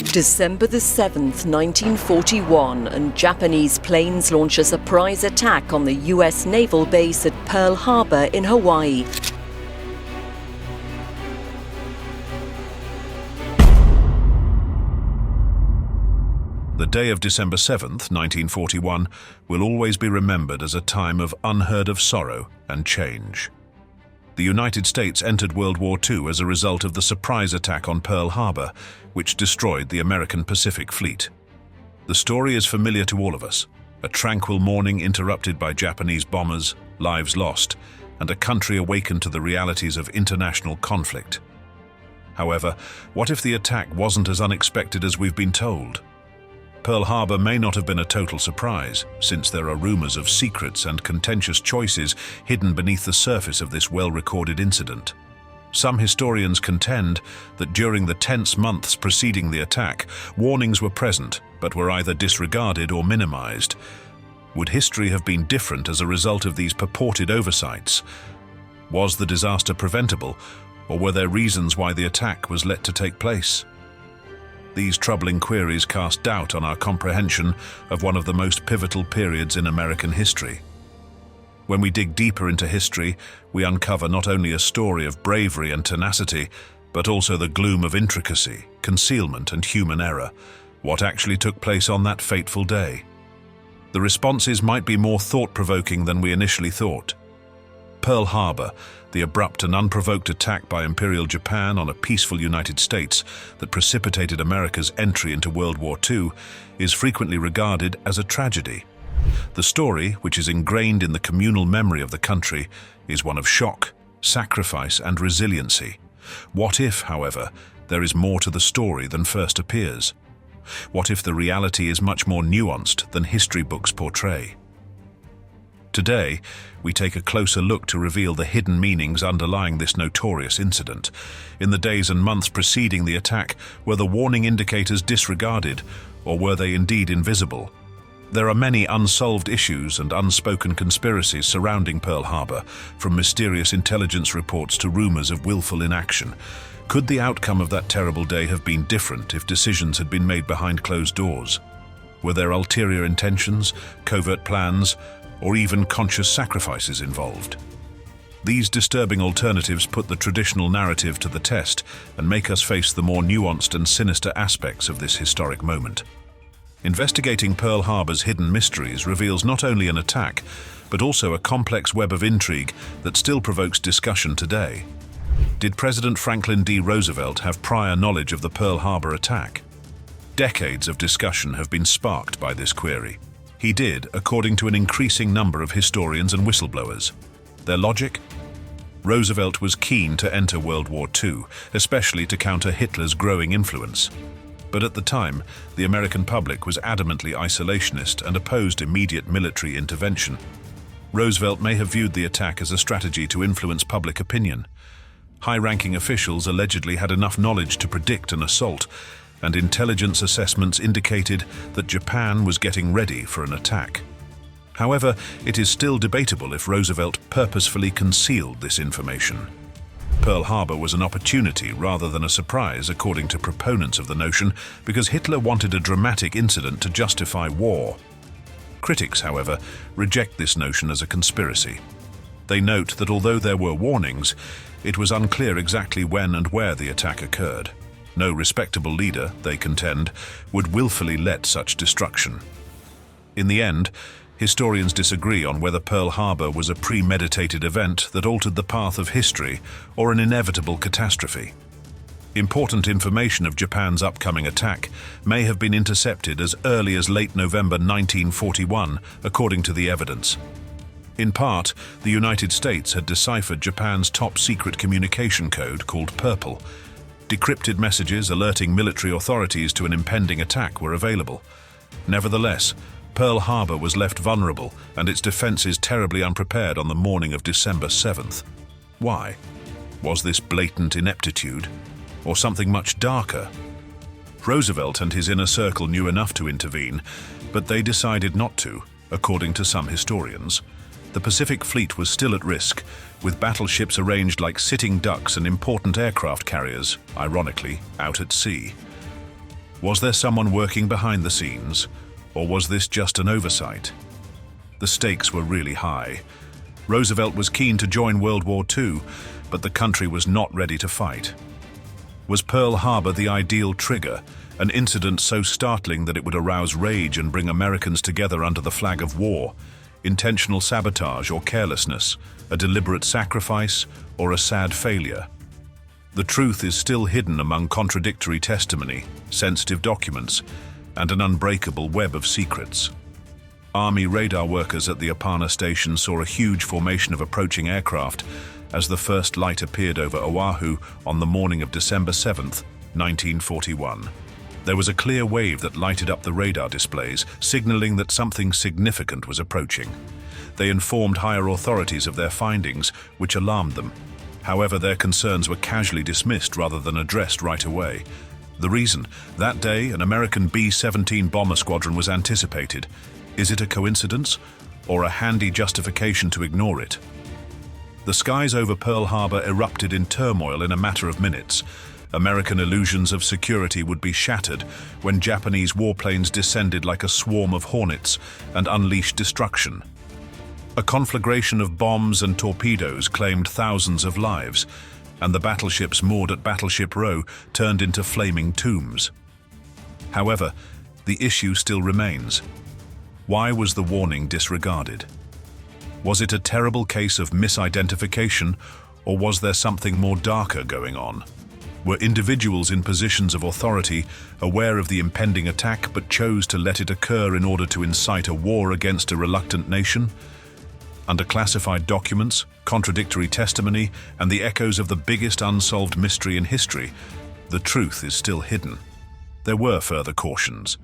December the 7th, 1941, and Japanese planes launch a surprise attack on the US naval base at Pearl Harbor in Hawaii. The day of December 7th, 1941, will always be remembered as a time of unheard-of sorrow and change. The United States entered World War II as a result of the surprise attack on Pearl Harbor, which destroyed the American Pacific Fleet. The story is familiar to all of us: a tranquil morning interrupted by Japanese bombers, lives lost, and a country awakened to the realities of international conflict. However, what if the attack wasn't as unexpected as we've been told? Pearl Harbor may not have been a total surprise, since there are rumors of secrets and contentious choices hidden beneath the surface of this well-recorded incident. Some historians contend that during the tense months preceding the attack, warnings were present, but were either disregarded or minimized. Would history have been different as a result of these purported oversights? Was the disaster preventable, or were there reasons why the attack was let to take place? These troubling queries cast doubt on our comprehension of one of the most pivotal periods in American history. When we dig deeper into history, we uncover not only a story of bravery and tenacity, but also the gloom of intricacy, concealment, and human error. What actually took place on that fateful day? The responses might be more thought-provoking than we initially thought. Pearl Harbor, the abrupt and unprovoked attack by Imperial Japan on a peaceful United States that precipitated America's entry into World War II, is frequently regarded as a tragedy. The story, which is ingrained in the communal memory of the country, is one of shock, sacrifice, and resiliency. What if, however, there is more to the story than first appears? What if the reality is much more nuanced than history books portray? Today, we take a closer look to reveal the hidden meanings underlying this notorious incident. In the days and months preceding the attack, were the warning indicators disregarded, or were they indeed invisible? There are many unsolved issues and unspoken conspiracies surrounding Pearl Harbor, from mysterious intelligence reports to rumors of willful inaction. Could the outcome of that terrible day have been different if decisions had been made behind closed doors? Were there ulterior intentions, covert plans, or even conscious sacrifices involved? These disturbing alternatives put the traditional narrative to the test and make us face the more nuanced and sinister aspects of this historic moment. Investigating Pearl Harbor's hidden mysteries reveals not only an attack, but also a complex web of intrigue that still provokes discussion today. Did President Franklin D. Roosevelt have prior knowledge of the Pearl Harbor attack? Decades of discussion have been sparked by this query. He did, according to an increasing number of historians and whistleblowers. Their logic? Roosevelt was keen to enter World War II, especially to counter Hitler's growing influence. But at the time, the American public was adamantly isolationist and opposed immediate military intervention. Roosevelt may have viewed the attack as a strategy to influence public opinion. High-ranking officials allegedly had enough knowledge to predict an assault, and intelligence assessments indicated that Japan was getting ready for an attack. However, it is still debatable if Roosevelt purposefully concealed this information. Pearl Harbor was an opportunity rather than a surprise, according to proponents of the notion, because Hitler wanted a dramatic incident to justify war. Critics, however, reject this notion as a conspiracy. They note that although there were warnings, it was unclear exactly when and where the attack occurred. No respectable leader, they contend, would willfully let such destruction. In the end, historians disagree on whether Pearl Harbor was a premeditated event that altered the path of history or an inevitable catastrophe. Important information of Japan's upcoming attack may have been intercepted as early as late November 1941, according to the evidence. In part, the United States had deciphered Japan's top-secret communication code called Purple. Decrypted messages alerting military authorities to an impending attack were available. Nevertheless, Pearl Harbor was left vulnerable and its defenses terribly unprepared on the morning of December 7th. Why? Was this blatant ineptitude, or something much darker? Roosevelt and his inner circle knew enough to intervene, but they decided not to, according to some historians. The Pacific Fleet was still at risk, with battleships arranged like sitting ducks and important aircraft carriers, ironically, out at sea. Was there someone working behind the scenes, or was this just an oversight? The stakes were really high. Roosevelt was keen to join World War II, but the country was not ready to fight. Was Pearl Harbor the ideal trigger, an incident so startling that it would arouse rage and bring Americans together under the flag of war? Intentional sabotage or carelessness, a deliberate sacrifice, or a sad failure? The truth is still hidden among contradictory testimony, sensitive documents, and an unbreakable web of secrets. Army radar workers at the Apana station saw a huge formation of approaching aircraft as the first light appeared over Oahu on the morning of December 7, 1941. There was a clear wave that lighted up the radar displays, signaling that something significant was approaching. They informed higher authorities of their findings, which alarmed them. However, their concerns were casually dismissed rather than addressed right away. The reason? That day, an American B-17 bomber squadron was anticipated. Is it a coincidence, or a handy justification to ignore it? The skies over Pearl Harbor erupted in turmoil in a matter of minutes. American illusions of security would be shattered when Japanese warplanes descended like a swarm of hornets and unleashed destruction. A conflagration of bombs and torpedoes claimed thousands of lives, and the battleships moored at Battleship Row turned into flaming tombs. However, the issue still remains. Why was the warning disregarded? Was it a terrible case of misidentification, or was there something more darker going on? Were individuals in positions of authority aware of the impending attack but chose to let it occur in order to incite a war against a reluctant nation? Under classified documents, contradictory testimony, and the echoes of the biggest unsolved mystery in history, the truth is still hidden. There were further cautions.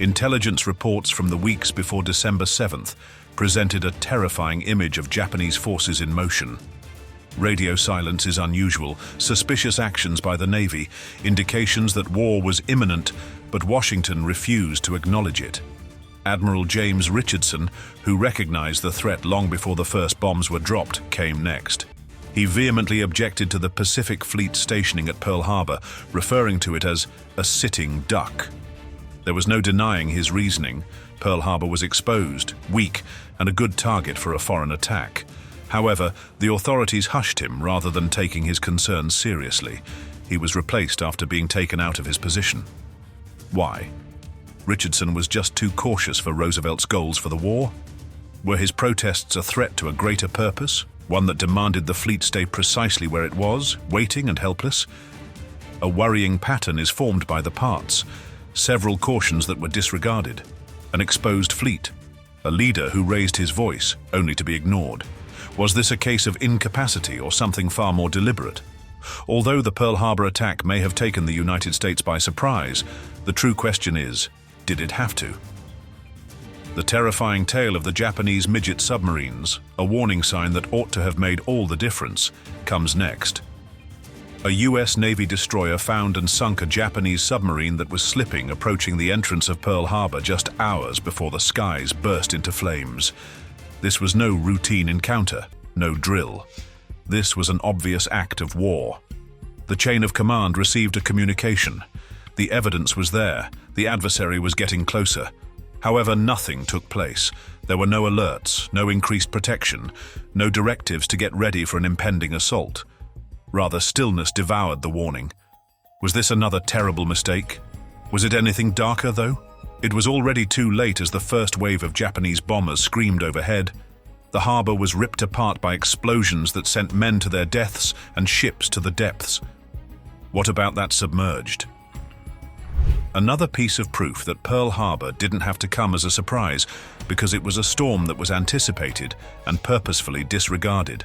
Intelligence reports from the weeks before December 7th presented a terrifying image of Japanese forces in motion. Radio silence is unusual, suspicious actions by the Navy, indications that war was imminent, but Washington refused to acknowledge it. Admiral James Richardson, who recognized the threat long before the first bombs were dropped, came next. He vehemently objected to the Pacific Fleet stationing at Pearl Harbor, referring to it as a sitting duck. There was no denying his reasoning. Pearl Harbor was exposed, weak, and a good target for a foreign attack. However, the authorities hushed him rather than taking his concerns seriously. He was replaced after being taken out of his position. Why? Richardson was just too cautious for Roosevelt's goals for the war? Were his protests a threat to a greater purpose, one that demanded the fleet stay precisely where it was, waiting and helpless? A worrying pattern is formed by the parts. Several cautions that were disregarded. An exposed fleet. A leader who raised his voice, only to be ignored. Was this a case of incapacity or something far more deliberate? Although the Pearl Harbor attack may have taken the United States by surprise, the true question is, did it have to? The terrifying tale of the Japanese midget submarines, a warning sign that ought to have made all the difference, comes next. A U.S. Navy destroyer found and sunk a Japanese submarine that was slipping approaching the entrance of Pearl Harbor just hours before the skies burst into flames. This was no routine encounter, no drill. This was an obvious act of war. The chain of command received a communication. The evidence was there. The adversary was getting closer. However, nothing took place. There were no alerts, no increased protection, no directives to get ready for an impending assault. Rather, stillness devoured the warning. Was this another terrible mistake? Was it anything darker, though? It was already too late as the first wave of Japanese bombers screamed overhead. The harbor was ripped apart by explosions that sent men to their deaths and ships to the depths. What about that submerged? Another piece of proof that Pearl Harbor didn't have to come as a surprise because it was a storm that was anticipated and purposefully disregarded.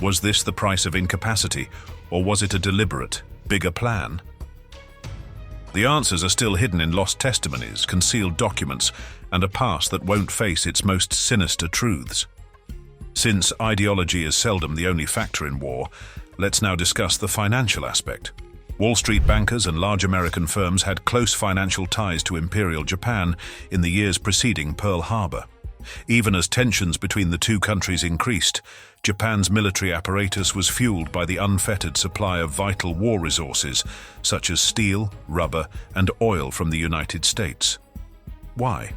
Was this the price of incapacity, or was it a deliberate, bigger plan? The answers are still hidden in lost testimonies, concealed documents, and a past that won't face its most sinister truths. Since ideology is seldom the only factor in war, let's now discuss the financial aspect. Wall Street bankers and large American firms had close financial ties to Imperial Japan in the years preceding Pearl Harbor. Even as tensions between the two countries increased, Japan's military apparatus was fueled by the unfettered supply of vital war resources, such as steel, rubber, and oil from the United States. Why?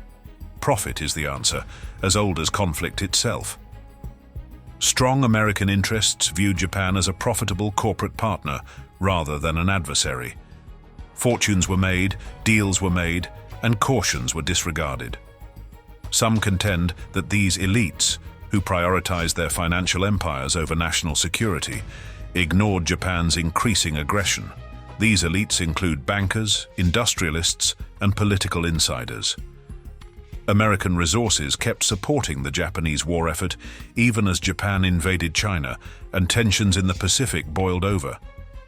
Profit is the answer, as old as conflict itself. Strong American interests viewed Japan as a profitable corporate partner rather than an adversary. Fortunes were made, deals were made, and cautions were disregarded. Some contend that these elites, who prioritized their financial empires over national security, ignored Japan's increasing aggression. These elites include bankers, industrialists, and political insiders. American resources kept supporting the Japanese war effort even as Japan invaded China and tensions in the Pacific boiled over.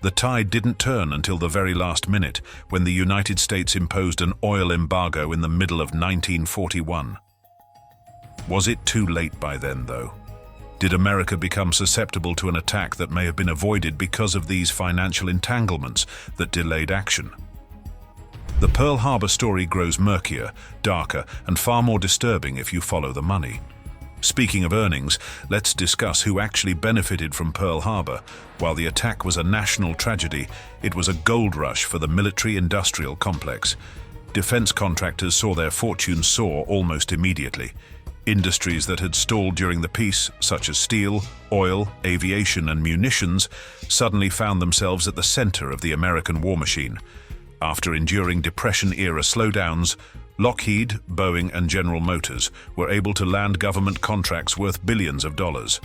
The tide didn't turn until the very last minute, when the United States imposed an oil embargo in the middle of 1941. Was it too late by then, though? Did America become susceptible to an attack that may have been avoided because of these financial entanglements that delayed action? The Pearl Harbor story grows murkier, darker, and far more disturbing if you follow the money. Speaking of earnings, let's discuss who actually benefited from Pearl Harbor. While the attack was a national tragedy, it was a gold rush for the military-industrial complex. Defense contractors saw their fortunes soar almost immediately. Industries that had stalled during the peace, such as steel, oil, aviation, and munitions, suddenly found themselves at the center of the American war machine. After enduring Depression-era slowdowns, Lockheed, Boeing, and General Motors were able to land government contracts worth billions of dollars.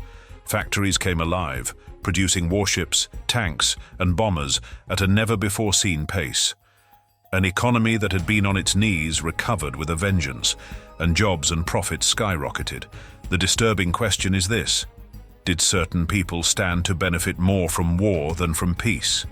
Factories came alive, producing warships, tanks, and bombers at a never-before-seen pace. An economy that had been on its knees recovered with a vengeance, and jobs and profits skyrocketed. The disturbing question is this: did certain people stand to benefit more from war than from peace?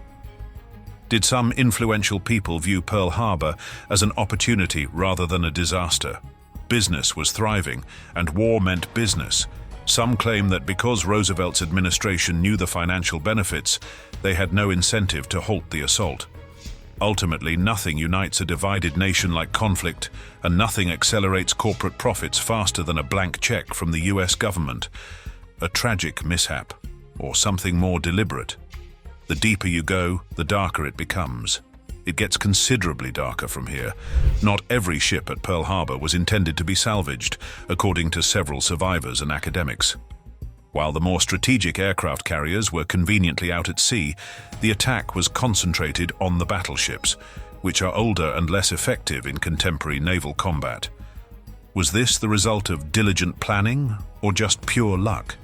Did some influential people view Pearl Harbor as an opportunity rather than a disaster? Business was thriving, and war meant business. Some claim that because Roosevelt's administration knew the financial benefits, they had no incentive to halt the assault. Ultimately, nothing unites a divided nation like conflict, and nothing accelerates corporate profits faster than a blank check from the US government. A tragic mishap, or something more deliberate. The deeper you go, the darker it becomes. It gets considerably darker from here. Not every ship at Pearl Harbor was intended to be salvaged, according to several survivors and academics. While the more strategic aircraft carriers were conveniently out at sea, the attack was concentrated on the battleships, which are older and less effective in contemporary naval combat. Was this the result of diligent planning, or just pure luck?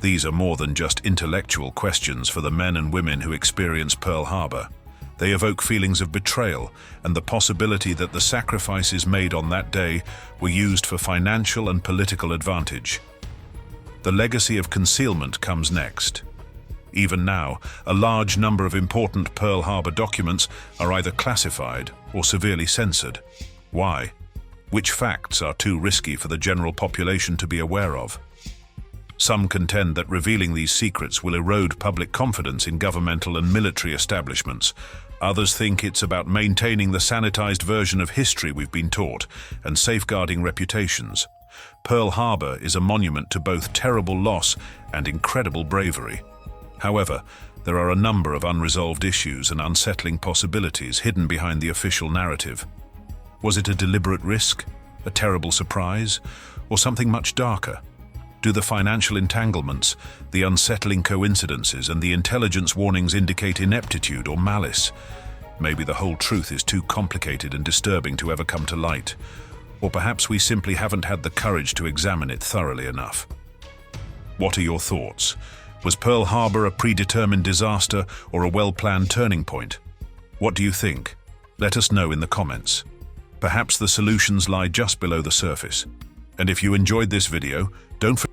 These are more than just intellectual questions for the men and women who experience Pearl Harbor. They evoke feelings of betrayal and the possibility that the sacrifices made on that day were used for financial and political advantage. The legacy of concealment comes next. Even now, a large number of important Pearl Harbor documents are either classified or severely censored. Why? Which facts are too risky for the general population to be aware of? Some contend that revealing these secrets will erode public confidence in governmental and military establishments. Others think it's about maintaining the sanitized version of history we've been taught and safeguarding reputations. Pearl Harbor is a monument to both terrible loss and incredible bravery. However, there are a number of unresolved issues and unsettling possibilities hidden behind the official narrative. Was it a deliberate risk, a terrible surprise, or something much darker? Do the financial entanglements, the unsettling coincidences, and the intelligence warnings indicate ineptitude or malice? Maybe the whole truth is too complicated and disturbing to ever come to light. Or perhaps we simply haven't had the courage to examine it thoroughly enough. What are your thoughts? Was Pearl Harbor a predetermined disaster or a well-planned turning point? What do you think? Let us know in the comments. Perhaps the solutions lie just below the surface. And if you enjoyed this video, don't forget